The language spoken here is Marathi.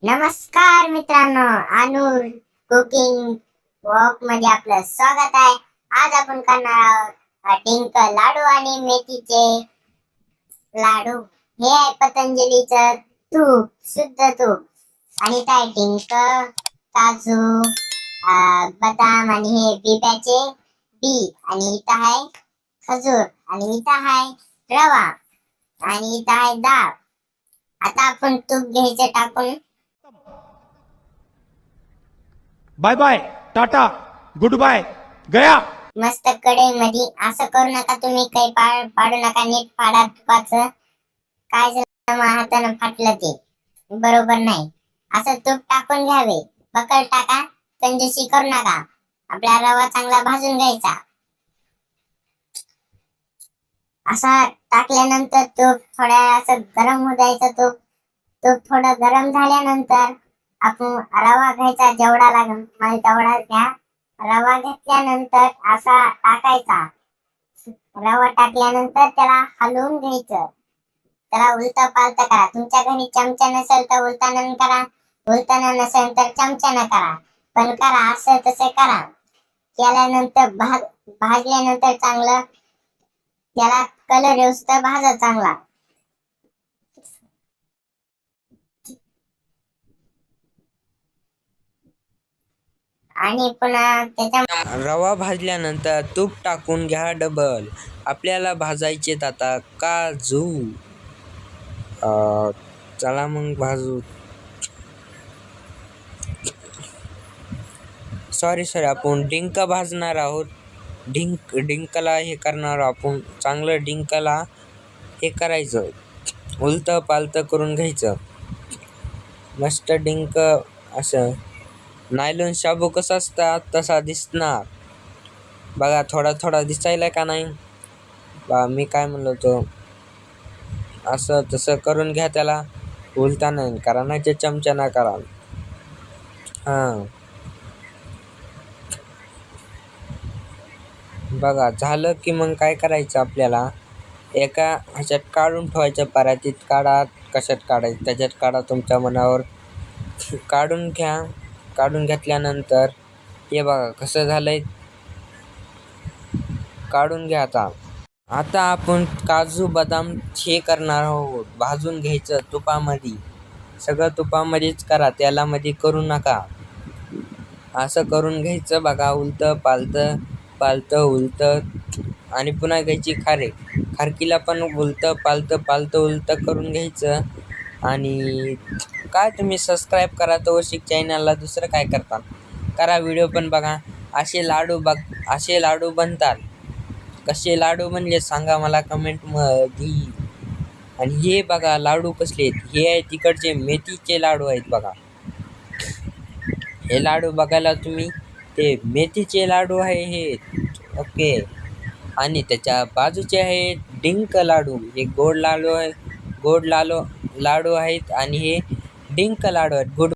नमस्कार मित्रांनो, अनुर कुकिंग वॉक मध्ये आपलं स्वागत आहे. आज आपण करणार आहोत डिंक लाडू आणि मेथीचे लाडू. हे आहे पतंजलीचं तूप, शुद्ध तूप. आणि काय डिंक, काजू, बदाम आणि हे बिब्याचे बी. आणि इथं आहे खजूर आणि इथं आहे रवा आणि इथं आहे डाळ. आता आपण तूप घ्यायचं टाकून. बाय बाय टाटा गुड बाय गया. मस्त कढईमध्ये असं करू नका तुम्ही, काही पाडू नका, नीट पाडा तुपाचं. काय झालं मग हातानं फाटलं ते बरोबर नाही. असं तूप टाकून घ्यावे, बकल टाका, कंजूसी करू नका. आपला रवा चांगला भाजून घ्यायचा. असा टाकल्यानंतर तूप थोड्या असं गरम होऊ द्यायचं. तूप थोडं गरम झाल्यानंतर आपण रवा घ्यायचा, जेवढा लागेल मला तेवढा घ्या. रवा घेतल्यानंतर असा टाकायचा. रवा टाकल्यानंतर त्याला हलवून घ्यायचं. त्याला उलटा पालटा करा. तुमच्या घरी चमचा नसेल तर उलटानं करा, उलटाना नसेल तर चमच्यानं करा, पण करा, असं तसं करा. केल्यानंतर भाजल्यानंतर चांगलं त्याला कलर येऊस्तर भाजा चांगला. आणि पुन्हा त्याच्या रवा भाजल्यानंतर तूप टाकून घ्या डबल. आपल्याला भाजायचे आता काजू. चला मग भाजू. सॉरी आपण डिंक भाजणार आहोत. डिंकला हे करणार आपण. चांगलं डिंकला हे करायचं, उलतं पालतं करून घ्यायचं. मस्त डिंक असं नायलॉन शाबू कसा असतात तसा दिसणार बघा. थोडा थोडा दिसायला का नाही बा. मी काय म्हणलो तो, असं तसं करून घ्या. त्याला उलटा नाही करा, नाही चमचा ना करा. हां बघा झालं की मग काय करायचं, आपल्याला एका ह्याच्यात काढून ठेवायचं. परातीत काढा, कशात काढायचं त्याच्यात काढा, तुमच्या मनावर. काढून घ्या. काढून घेतल्यानंतर हे बघा कसं झालंय. काढून घ्या. आता आपण काजू बदाम हे करणार आहोत. भाजून घ्यायचं तुपामध्ये. सगळं तुपामध्येच करा, तेलामध्ये करू नका. असं करून घ्यायचं बघा. उलतं पालतं पालतं उलतं. आणि पुन्हा घ्यायची खारकीला पण उलतं पालतं उलतं करून घ्यायचं. आणि काय तुम्ही सबस्क्राईब करा तवशिक चॅनलला. दुसरं काय करता करा, व्हिडिओ पण बघा. असे लाडू बनतात. कसे लाडू बनले सांगा मला कमेंटमध्ये. आणि हे बघा लाडू कसले आहेत. हे आहे तिकडचे मेथीचे लाडू आहेत बघा. हे लाडू बघायला तुम्ही, ते मेथीचे लाडू आहे हे. ओके. आणि त्याच्या बाजूचे आहे डिंक लाडू. हे गोड लाडू आहेत आणि हे डिंक लाडू आहेत.